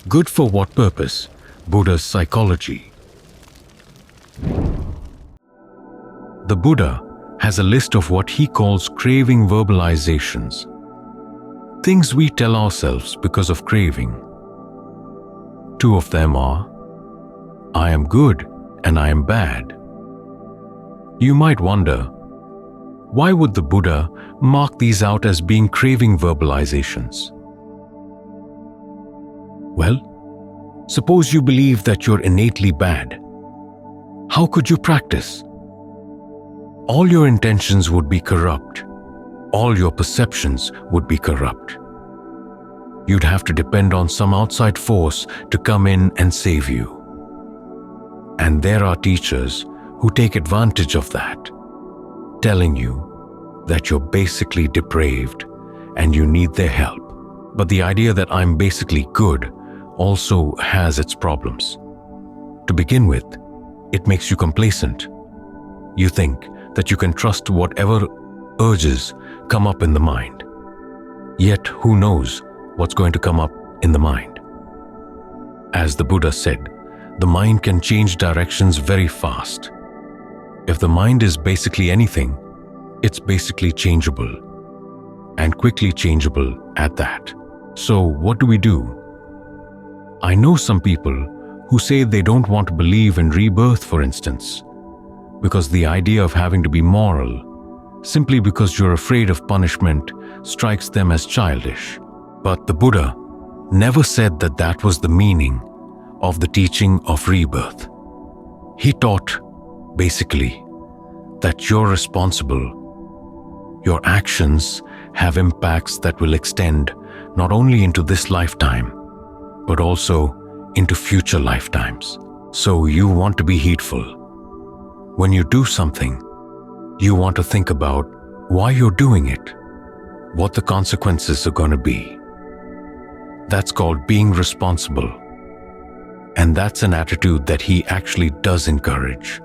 Good for what purpose? Buddha's psychology. The Buddha has a list of what he calls craving verbalizations, things we tell ourselves because of craving. 2 of them are, I am good and I am bad. You might wonder, why would the Buddha mark these out as being craving verbalizations? Well, suppose you believe that you're innately bad. How could you practice? All your intentions would be corrupt. All your perceptions would be corrupt. You'd have to depend on some outside force to come in and save you. And there are teachers who take advantage of that, telling you that you're basically depraved and you need their help. But the idea that I'm basically good also has its problems. To begin with, it makes you complacent. You think that you can trust whatever urges come up in the mind. Yet who knows what's going to come up in the mind? As the Buddha said, the mind can change directions very fast. If the mind is basically anything, it's basically changeable, and quickly changeable at that. So what do we do? I know some people who say they don't want to believe in rebirth, for instance, because the idea of having to be moral, simply because you're afraid of punishment, strikes them as childish. But the Buddha never said that that was the meaning of the teaching of rebirth. He taught, basically, that you're responsible. Your actions have impacts that will extend not only into this lifetime, but also into future lifetimes. So you want to be heedful. When you do something, you want to think about why you're doing it, what the consequences are going to be. That's called being responsible. And that's an attitude that he actually does encourage.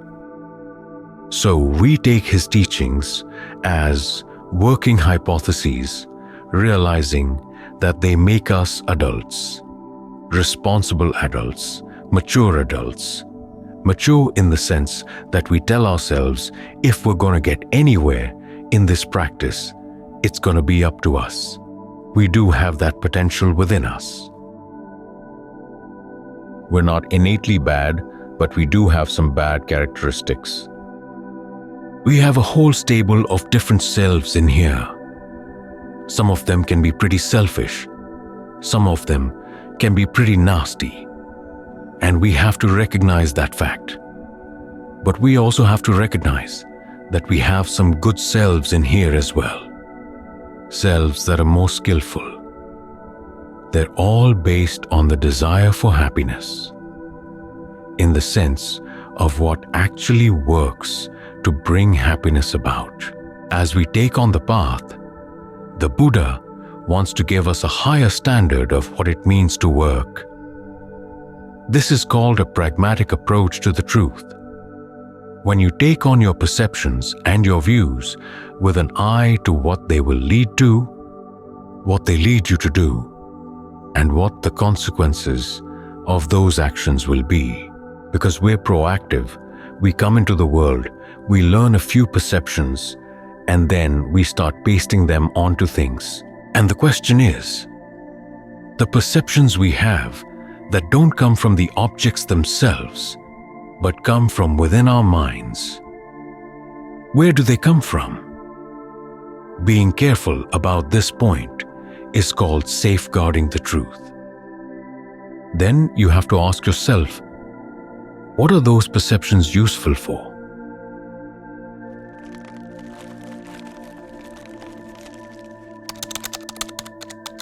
So we take his teachings as working hypotheses, realizing that they make us adults, responsible adults, mature adults. Mature in the sense that we tell ourselves if we're going to get anywhere in this practice, it's going to be up to us. We do have that potential within us. We're not innately bad, but we do have some bad characteristics. We have a whole stable of different selves in here. Some of them can be pretty selfish. Some of them can be pretty nasty. And we have to recognize that fact. But we also have to recognize that we have some good selves in here as well. Selves that are more skillful. They're all based on the desire for happiness, in the sense of what actually works to bring happiness about. As we take on the path, the Buddha wants to give us a higher standard of what it means to work. This is called a pragmatic approach to the truth. When you take on your perceptions and your views with an eye to what they will lead to, what they lead you to do, and what the consequences of those actions will be. Because we're proactive, we come into the world, we learn a few perceptions, and then we start pasting them onto things. And the question is, the perceptions we have that don't come from the objects themselves, but come from within our minds, where do they come from? Being careful about this point is called safeguarding the truth. Then you have to ask yourself, what are those perceptions useful for?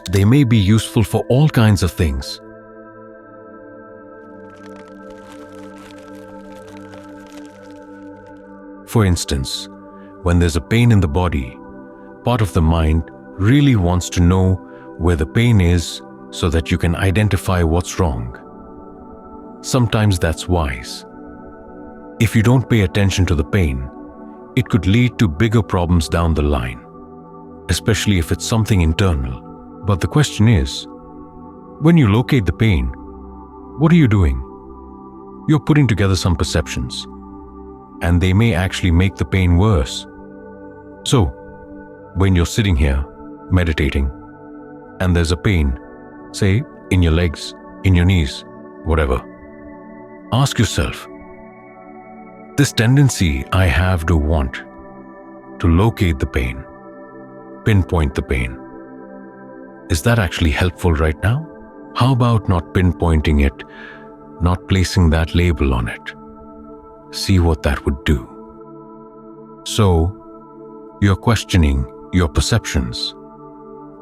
They may be useful for all kinds of things. For instance, when there's a pain in the body, part of the mind really wants to know where the pain is so that you can identify what's wrong. Sometimes that's wise. If you don't pay attention to the pain, it could lead to bigger problems down the line, especially if it's something internal. But the question is, when you locate the pain, What are you doing? You're putting together some perceptions, and they may actually make the pain worse. So, when you're sitting here, meditating, and there's a pain, say, in your legs, in your knees, whatever, ask yourself, this tendency I have to want to locate the pain, pinpoint the pain, is that actually helpful right now? How about not pinpointing it, not placing that label on it? See what that would do. So, you're questioning your perceptions.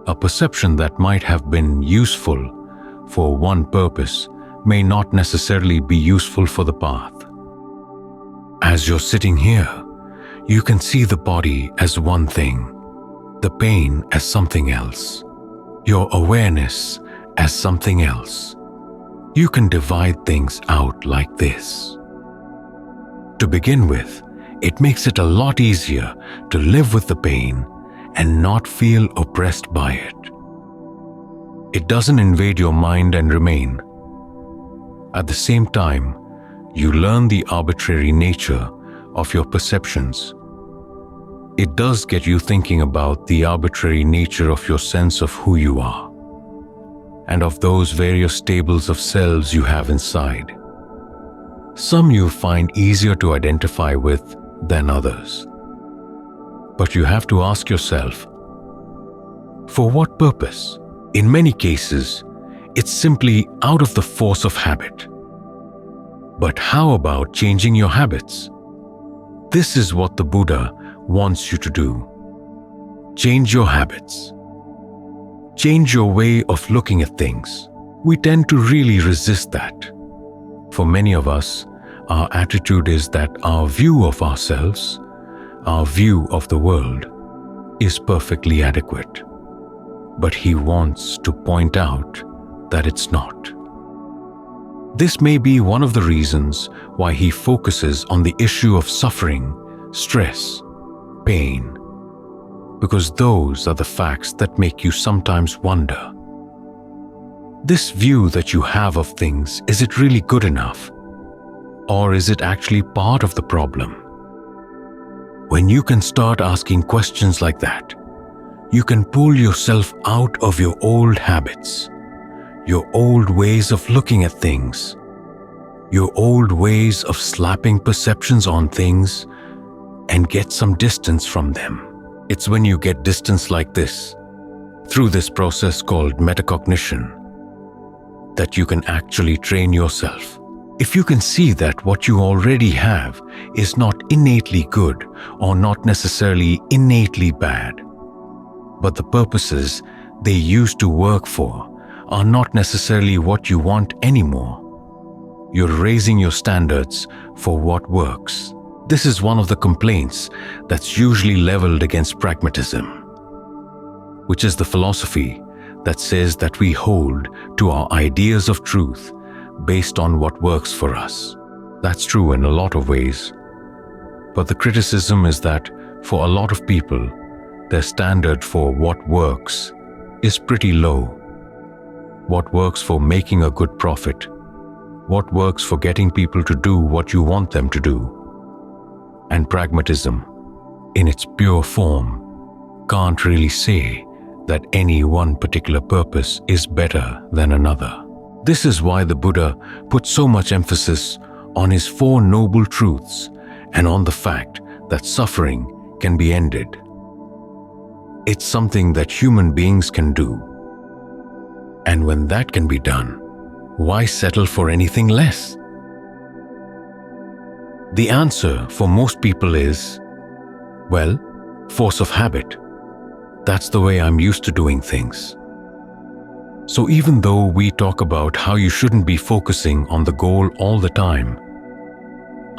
A perception that might have been useful for one purpose may not necessarily be useful for the path. As you're sitting here, you can see the body as one thing, the pain as something else, your awareness as something else. You can divide things out like this. To begin with, it makes it a lot easier to live with the pain and not feel oppressed by it. It doesn't invade your mind and remain. At the same time, you learn the arbitrary nature of your perceptions. It does get you thinking about the arbitrary nature of your sense of who you are and of those various stables of selves you have inside. Some you find easier to identify with than others. But you have to ask yourself, for what purpose? In many cases, it's simply out of the force of habit. But how about changing your habits? This is what the Buddha wants you to do. Change your habits. Change your way of looking at things. We tend to really resist that. For many of us, our attitude is that our view of ourselves, our view of the world, is perfectly adequate. But he wants to point out that it's not. This may be one of the reasons why he focuses on the issue of suffering, stress, pain, because those are the facts that make you sometimes wonder. This view that you have of things, is it really good enough? Or is it actually part of the problem? When you can start asking questions like that, you can pull yourself out of your old habits, your old ways of looking at things, your old ways of slapping perceptions on things, and get some distance from them. It's when you get distance like this, through this process called metacognition, that you can actually train yourself. If you can see that what you already have is not innately good or not necessarily innately bad, but the purposes they used to work for are not necessarily what you want anymore, you're raising your standards for what works. This is one of the complaints that's usually leveled against pragmatism, which is the philosophy that says that we hold to our ideas of truth based on what works for us. That's true in a lot of ways. But the criticism is that for a lot of people, their standard for what works is pretty low. What works for making a good profit? What works for getting people to do what you want them to do? And pragmatism, in its pure form, can't really say that any one particular purpose is better than another. This is why the Buddha put so much emphasis on his Four Noble Truths and on the fact that suffering can be ended. It's something that human beings can do. And when that can be done, why settle for anything less? The answer for most people is, well, force of habit. That's the way I'm used to doing things. So even though we talk about how you shouldn't be focusing on the goal all the time,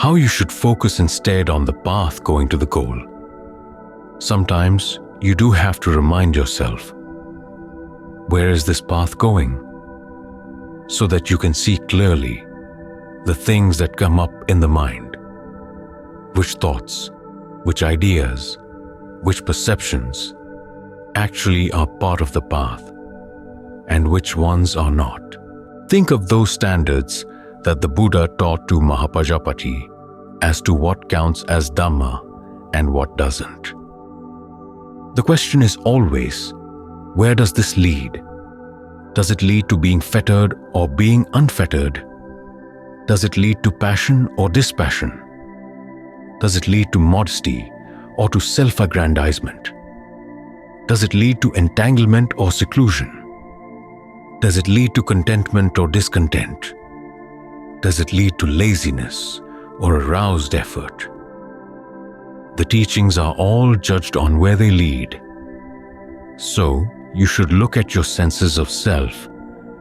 how you should focus instead on the path going to the goal, sometimes you do have to remind yourself, where is this path going? So that you can see clearly the things that come up in the mind. Which thoughts, which ideas, which perceptions actually are part of the path, and which ones are not. Think of those standards that the Buddha taught to Mahapajapati as to what counts as Dhamma and what doesn't. The question is always, where does this lead? Does it lead to being fettered or being unfettered? Does it lead to passion or dispassion? Does it lead to modesty or to self-aggrandizement? Does it lead to entanglement or seclusion? Does it lead to contentment or discontent? Does it lead to laziness or aroused effort? The teachings are all judged on where they lead. So, you should look at your senses of self,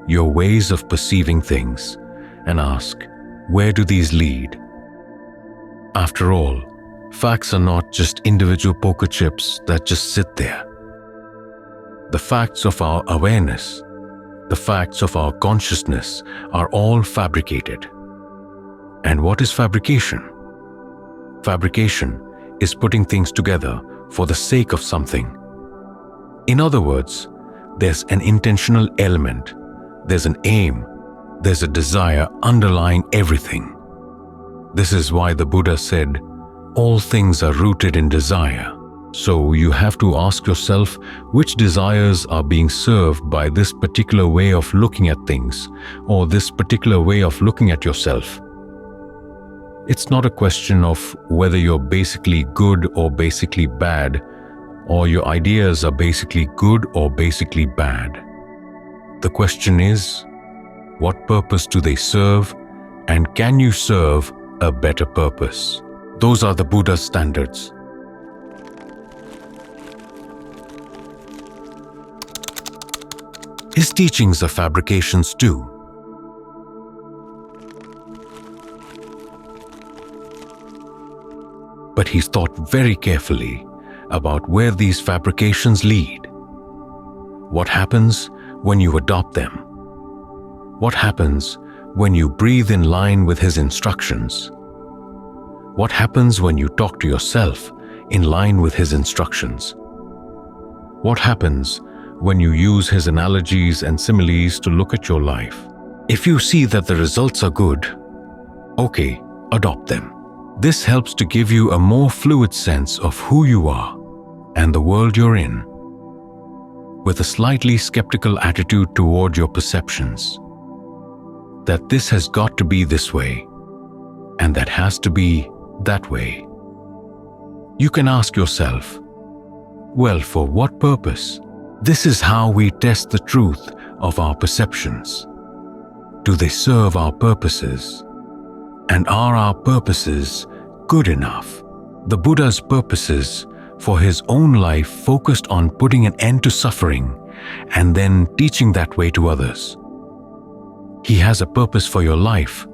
your ways of perceiving things, and ask, where do these lead? After all, facts are not just individual poker chips that just sit there. The facts of our awareness, the facts of our consciousness are all fabricated. And what is fabrication? Fabrication is putting things together for the sake of something. In other words, there's an intentional element, there's an aim, there's a desire underlying everything. This is why the Buddha said, all things are rooted in desire. So you have to ask yourself which desires are being served by this particular way of looking at things or this particular way of looking at yourself. It's not a question of whether you're basically good or basically bad, or your ideas are basically good or basically bad. The question is, what purpose do they serve, and can you serve a better purpose? Those are the Buddha's standards. His teachings are fabrications too. But he's thought very carefully about where these fabrications lead. What happens when you adopt them? What happens when you breathe in line with his instructions? What happens when you talk to yourself in line with his instructions? What happens when you use his analogies and similes to look at your life? If you see that the results are good, okay, adopt them. This helps to give you a more fluid sense of who you are and the world you're in, with a slightly skeptical attitude toward your perceptions, that this has got to be this way, and that has to be that way. You can ask yourself, well, for what purpose? This is how we test the truth of our perceptions. Do they serve our purposes? And are our purposes good enough? The Buddha's purposes for his own life focused on putting an end to suffering and then teaching that way to others. He has a purpose for your life,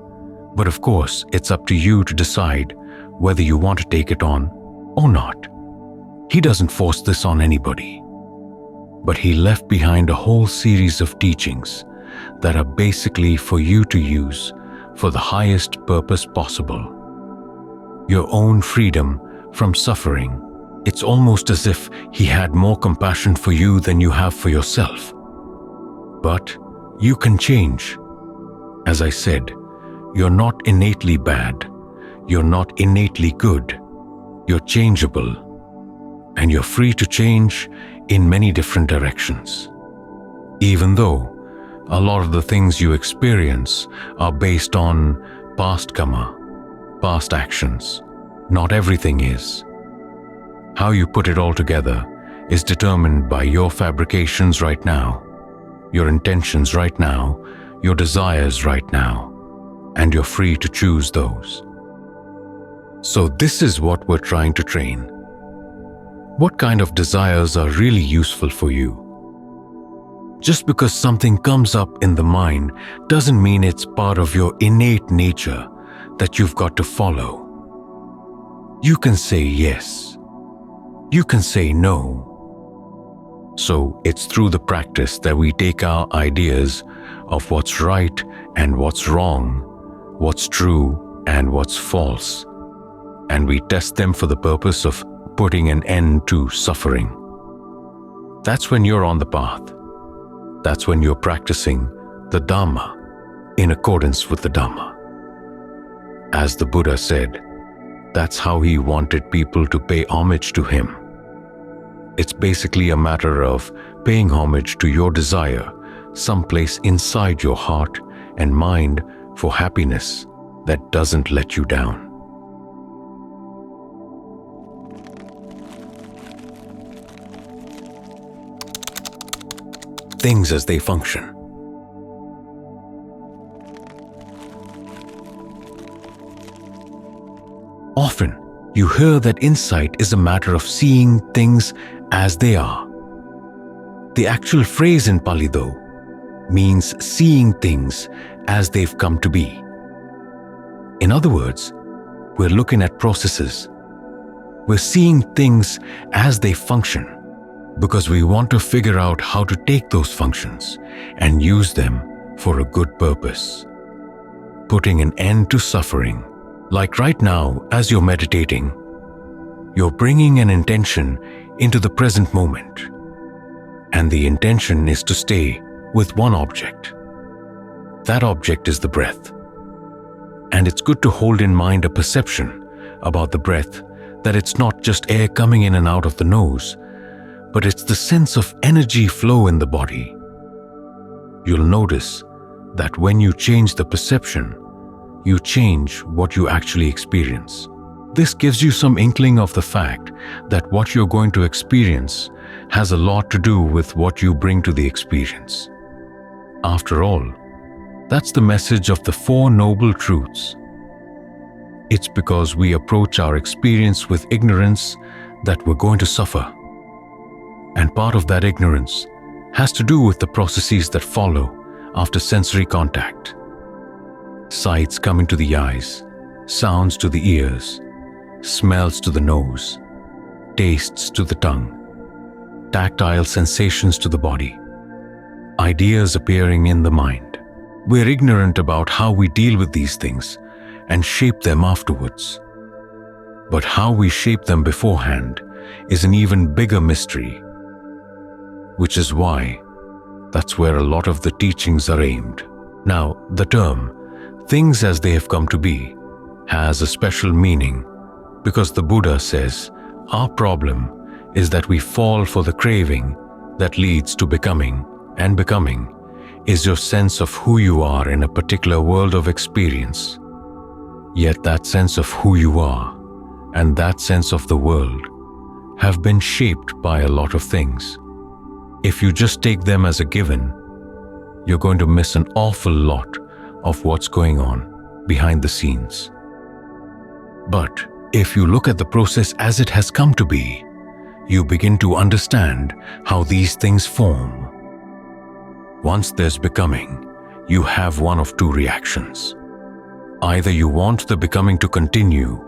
but of course it's up to you to decide whether you want to take it on or not. He doesn't force this on anybody, but he left behind a whole series of teachings that are basically for you to use for the highest purpose possible. Your own freedom from suffering. It's almost as if he had more compassion for you than you have for yourself. But you can change. As I said, you're not innately bad. You're not innately good. You're changeable. And you're free to change in many different directions. Even though a lot of the things you experience are based on past karma, past actions, not everything is. How you put it all together is determined by your fabrications right now, your intentions right now, your desires right now, and you're free to choose those. So this is what we're trying to train. What kind of desires are really useful for you? Just because something comes up in the mind doesn't mean it's part of your innate nature that you've got to follow. You can say yes. You can say no. So it's through the practice that we take our ideas of what's right and what's wrong, what's true and what's false, and we test them for the purpose of putting an end to suffering. That's when you're on the path. That's when you're practicing the Dhamma. in accordance with the Dhamma. As the Buddha said, that's how he wanted people to pay homage to him. It's basically a matter of paying homage to your desire, someplace inside your heart and mind for happiness that doesn't let you down. Things as they function. Often, you hear that insight is a matter of seeing things as they are. The actual phrase in Pali, though, means seeing things as they've come to be. In other words, we're looking at processes. We're seeing things as they function because we want to figure out how to take those functions and use them for a good purpose, putting an end to suffering. Like right now, as you're meditating, you're bringing an intention into the present moment, and the intention is to stay with one object. That object is the breath. And it's good to hold in mind a perception about the breath, that it's not just air coming in and out of the nose, but it's the sense of energy flow in the body. You'll notice that when you change the perception, you change what you actually experience. This gives you some inkling of the fact that what you're going to experience has a lot to do with what you bring to the experience. After all, that's the message of the Four Noble Truths. It's because we approach our experience with ignorance that we're going to suffer. And part of that ignorance has to do with the processes that follow after sensory contact. Sights coming to the eyes, sounds to the ears, smells to the nose, tastes to the tongue, tactile sensations to the body, ideas appearing in the mind. We're ignorant about how we deal with these things and shape them afterwards. But how we shape them beforehand is an even bigger mystery, which is why that's where a lot of the teachings are aimed. Now, the term things as they have come to be has a special meaning because the Buddha says our problem is that we fall for the craving that leads to becoming, and becoming is your sense of who you are in a particular world of experience. Yet that sense of who you are and that sense of the world have been shaped by a lot of things. If you just take them as a given, you're going to miss an awful lot of what's going on behind the scenes. But if you look at the process as it has come to be, you begin to understand how these things form. Once there's becoming, you have one of two reactions. Either you want the becoming to continue,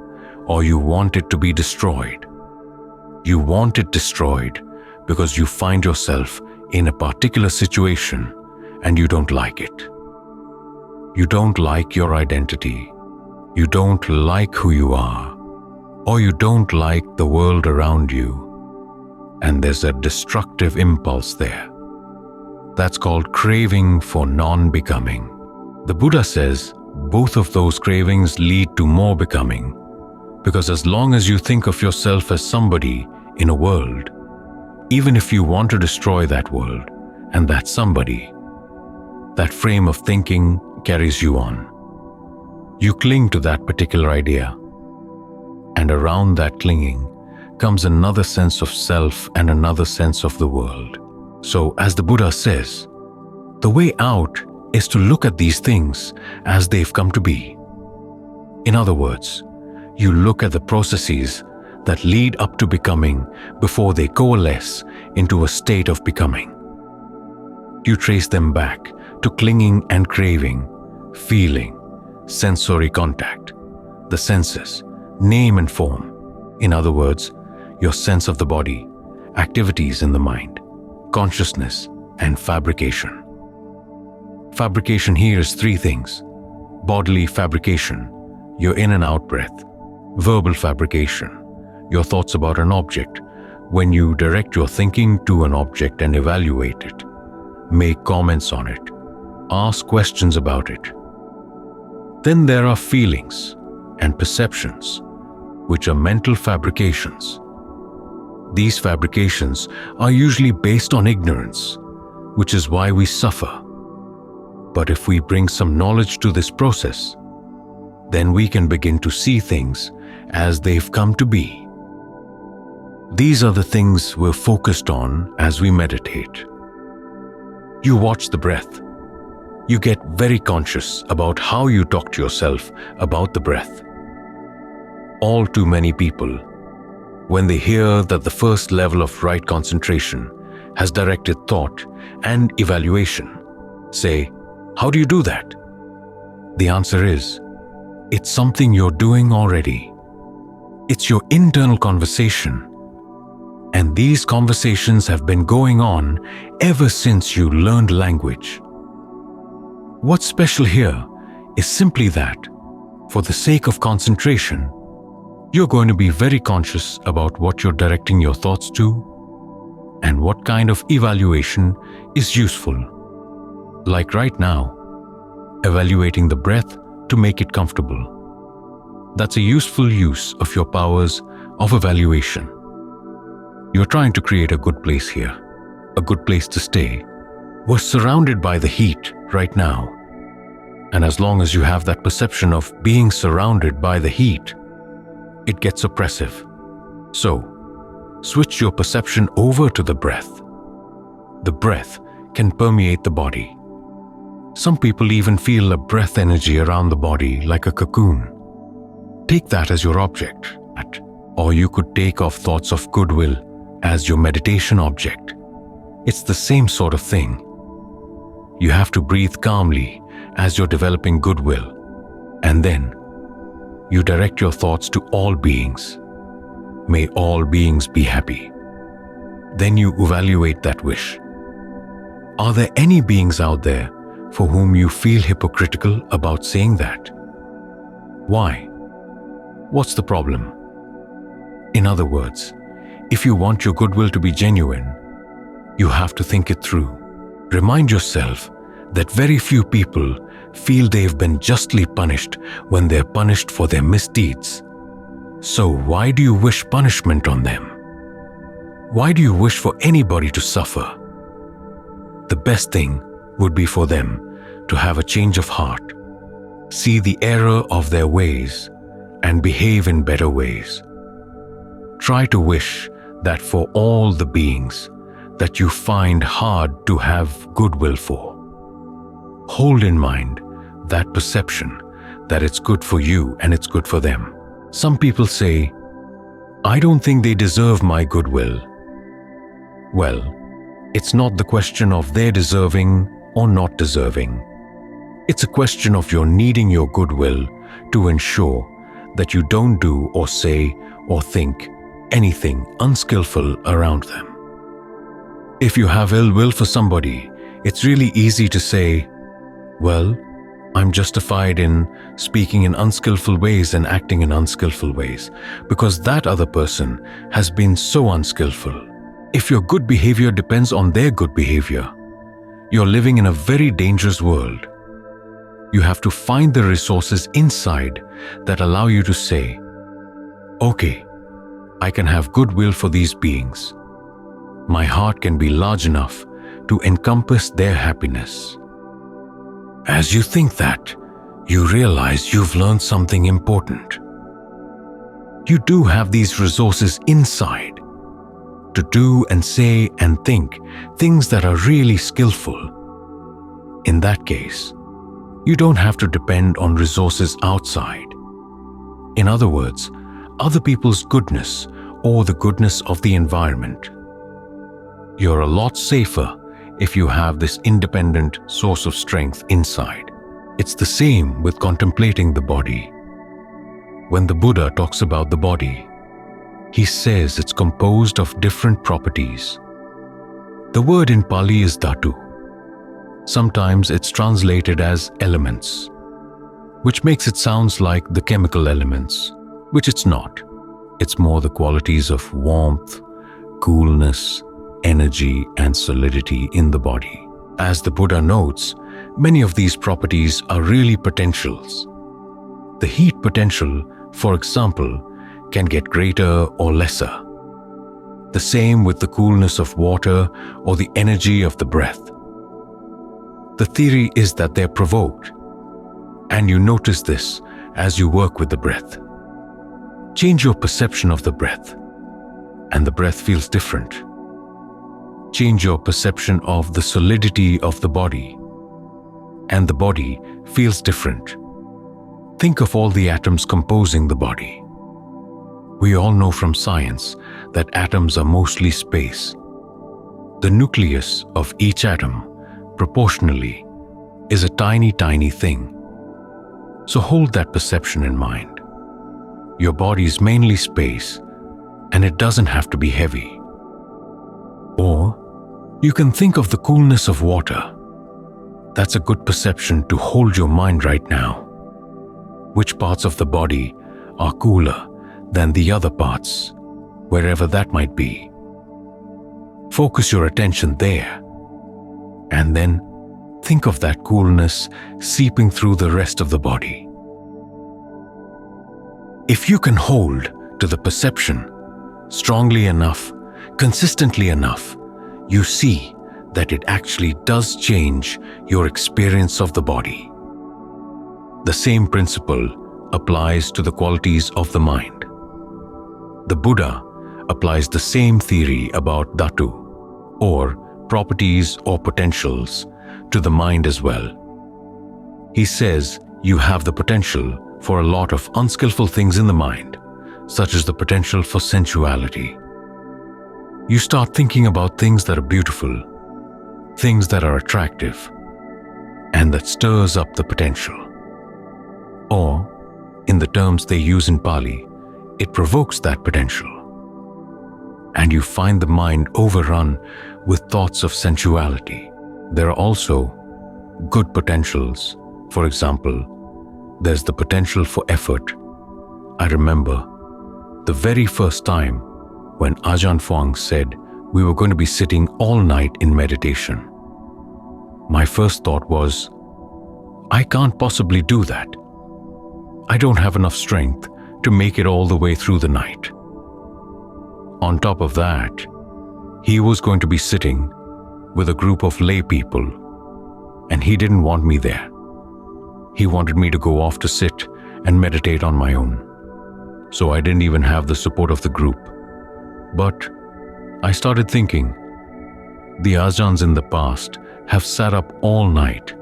or you want it to be destroyed. You want it destroyed because you find yourself in a particular situation and you don't like it. You don't like your identity. You don't like who you are, or you don't like the world around you. And there's a destructive impulse there. That's called craving for non-becoming. The Buddha says both of those cravings lead to more becoming, because as long as you think of yourself as somebody in a world, even if you want to destroy that world and that somebody, that frame of thinking carries you on. You cling to that particular idea, and around that clinging comes another sense of self and another sense of the world. So, as the Buddha says, the way out is to look at these things as they've come to be. In other words, you look at the processes that lead up to becoming before they coalesce into a state of becoming. You trace them back to clinging and craving, feeling, sensory contact, the senses, name and form. In other words, your sense of the body, activities in the mind, consciousness, and fabrication. Fabrication here is three things: bodily fabrication, your in and out breath; verbal fabrication, your thoughts about an object, when you direct your thinking to an object and evaluate it, make comments on it, ask questions about it. Then there are feelings and perceptions, which are mental fabrications. These fabrications are usually based on ignorance, which is why we suffer. But if we bring some knowledge to this process, then we can begin to see things as they've come to be. These are the things we're focused on as we meditate. You watch the breath. You get very conscious about how you talk to yourself about the breath. All too many people, when they hear that the first level of right concentration has directed thought and evaluation, say, "How do you do that?" The answer is, it's something you're doing already. It's your internal conversation. And these conversations have been going on ever since you learned language. What's special here is simply that, for the sake of concentration, you're going to be very conscious about what you're directing your thoughts to and what kind of evaluation is useful. Like right now, evaluating the breath to make it comfortable. That's a useful use of your powers of evaluation. You're trying to create a good place here, a good place to stay. We're surrounded by the heat right now. And as long as you have that perception of being surrounded by the heat, it gets oppressive. So, switch your perception over to the breath. The breath can permeate the body. Some people even feel a breath energy around the body like a cocoon. Take that as your object, or you could take off thoughts of goodwill as your meditation object. It's the same sort of thing. You have to breathe calmly as you're developing goodwill, and then you direct your thoughts to all beings. May all beings be happy. Then you evaluate that wish. Are there any beings out there for whom you feel hypocritical about saying that? Why? What's the problem? In other words, if you want your goodwill to be genuine, you have to think it through. Remind yourself that very few people feel they've been justly punished when they're punished for their misdeeds. So why do you wish punishment on them? Why do you wish for anybody to suffer? The best thing would be for them to have a change of heart, see the error of their ways, and behave in better ways. Try to wish that for all the beings that you find hard to have goodwill for. Hold in mind that perception that it's good for you and it's good for them. Some people say, "I don't think they deserve my goodwill." Well, it's not the question of their deserving or not deserving. It's a question of your needing your goodwill to ensure that you don't do or say or think anything unskillful around them. If you have ill will for somebody, it's really easy to say, "Well, I'm justified in speaking in unskillful ways and acting in unskillful ways because that other person has been so unskillful." If your good behavior depends on their good behavior, you're living in a very dangerous world. You have to find the resources inside that allow you to say, "Okay, I can have goodwill for these beings. My heart can be large enough to encompass their happiness." As you think that, you realize you've learned something important. You do have these resources inside to do and say and think things that are really skillful. In that case, you don't have to depend on resources outside. In other words, other people's goodness or the goodness of the environment. You're a lot safer if you have this independent source of strength inside. It's the same with contemplating the body. When the Buddha talks about the body, he says it's composed of different properties. The word in Pali is Dhatu. Sometimes it's translated as elements, which makes it sound like the chemical elements, which it's not. It's more the qualities of warmth, coolness, energy, and solidity in the body. As the Buddha notes, Many of these properties are really potentials. The heat potential, for example, can get greater or lesser. The same with the coolness of water or the energy of the breath. The theory is that they're provoked, and you notice this as you work with the breath. Change your perception of the breath, and the breath feels different. Change your perception of the solidity of the body, and the body feels different. Think of all the atoms composing the body. We all know from science that atoms are mostly space. The nucleus of each atom, proportionally, is a tiny, tiny thing. So hold that perception in mind. Your body is mainly space, and it doesn't have to be heavy. Or you can think of the coolness of water. That's a good perception to hold your mind right now. Which parts of the body are cooler than the other parts, wherever that might be? Focus your attention there, and then think of that coolness seeping through the rest of the body. If you can hold to the perception strongly enough, consistently enough, you see that it actually does change your experience of the body. The same principle applies to the qualities of the mind. The Buddha applies the same theory about Dhatu, or properties or potentials, to the mind as well. He says you have the potential for a lot of unskillful things in the mind, such as the potential for sensuality. You start thinking about things that are beautiful, things that are attractive, and that stirs up the potential. Or, in the terms they use in Pali, it provokes that potential. And you find the mind overrun with thoughts of sensuality. There are also good potentials. For example, there's the potential for effort. I remember the very first time when Ajahn Fuang said we were going to be sitting all night in meditation. My first thought was, I can't possibly do that. I don't have enough strength to make it all the way through the night. On top of that, he was going to be sitting with a group of lay people, and he didn't want me there. He wanted me to go off to sit and meditate on my own. So I didn't even have the support of the group. But I started thinking, the Ajahns in the past have sat up all night.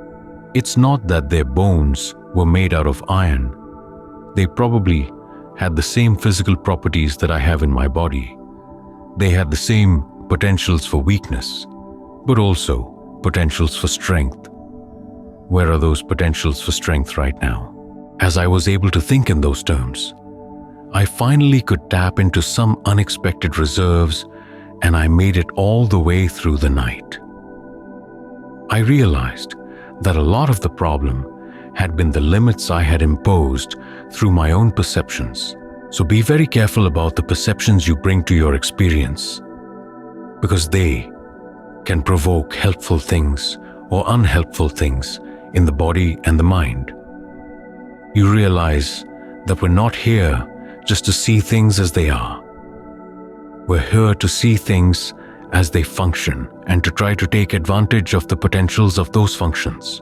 It's not that their bones were made out of iron. They probably had the same physical properties that I have in my body. They had the same potentials for weakness, but also potentials for strength. Where are those potentials for strength right now? As I was able to think in those terms, I finally could tap into some unexpected reserves, and I made it all the way through the night. I realized that a lot of the problem had been the limits I had imposed through my own perceptions. So be very careful about the perceptions you bring to your experience, because they can provoke helpful things or unhelpful things in the body and the mind. You realize that we're not here just to see things as they are. We're here to see things as they function and to try to take advantage of the potentials of those functions.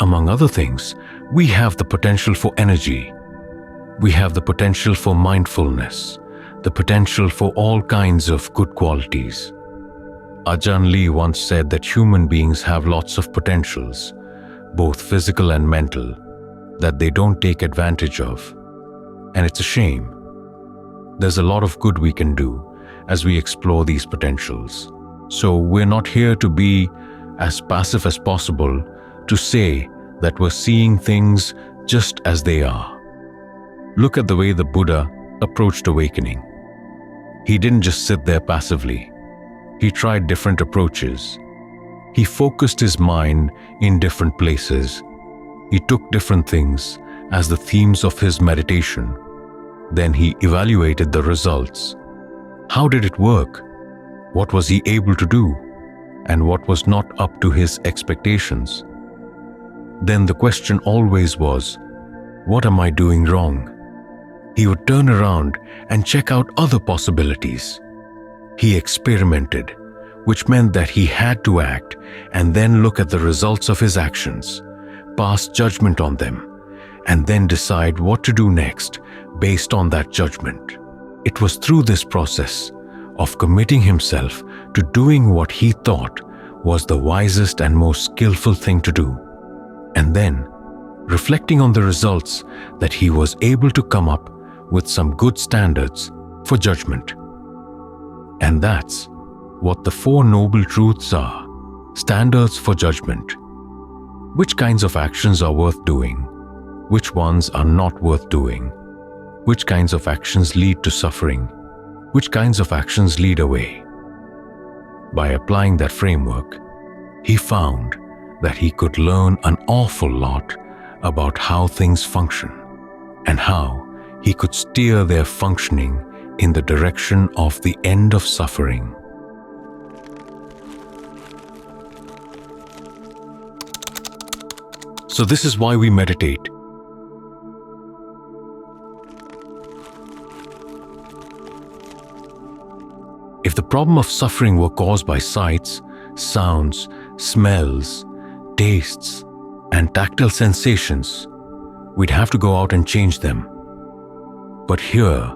Among other things, we have the potential for energy. We have the potential for mindfulness, the potential for all kinds of good qualities. Ajahn Lee once said that human beings have lots of potentials, both physical and mental, that they don't take advantage of. And it's a shame. There's a lot of good we can do as we explore these potentials. So we're not here to be as passive as possible to say that we're seeing things just as they are. Look at the way the Buddha approached awakening. He didn't just sit there passively. He tried different approaches. He focused his mind in different places. He took different things as the themes of his meditation. Then he evaluated the results. How did it work? What was he able to do? And what was not up to his expectations? then the question always was, what am I doing wrong? He would turn around and check out other possibilities. He experimented, which meant that he had to act and then look at the results of his actions, pass judgment on them, and then decide what to do next based on that judgment. It was through this process of committing himself to doing what he thought was the wisest and most skillful thing to do, and then reflecting on the results that he was able to come up with some good standards for judgment. And that's what the Four Noble Truths are: standards for judgment. Which kinds of actions are worth doing? Which ones are not worth doing? Which kinds of actions lead to suffering? Which kinds of actions lead away? By applying that framework, he found that he could learn an awful lot about how things function and how he could steer their functioning in the direction of the end of suffering. So this is why we meditate. If the problem of suffering were caused by sights, sounds, smells, tastes, and tactile sensations, we'd have to go out and change them. But here,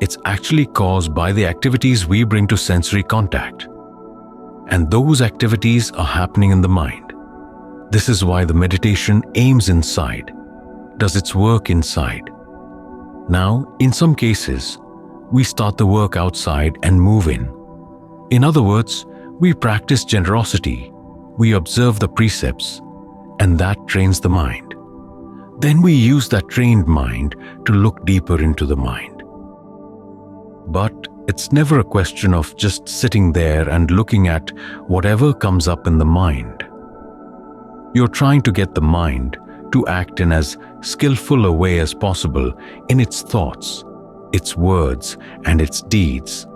it's actually caused by the activities we bring to sensory contact. And those activities are happening in the mind. This is why the meditation aims inside, does its work inside. Now, in some cases, we start the work outside and move in. In other words, we practice generosity, we observe the precepts, and that trains the mind. Then we use that trained mind to look deeper into the mind. But it's never a question of just sitting there and looking at whatever comes up in the mind. You're trying to get the mind to act in as skillful a way as possible in its thoughts, its words, and its deeds.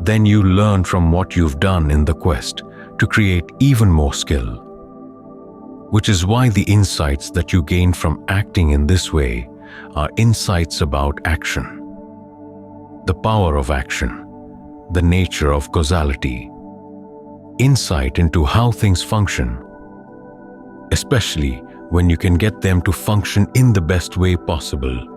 Then you learn from what you've done in the quest to create even more skill. Which is why the insights that you gain from acting in this way are insights about action. The power of action, the nature of causality, insight into how things function, especially when you can get them to function in the best way possible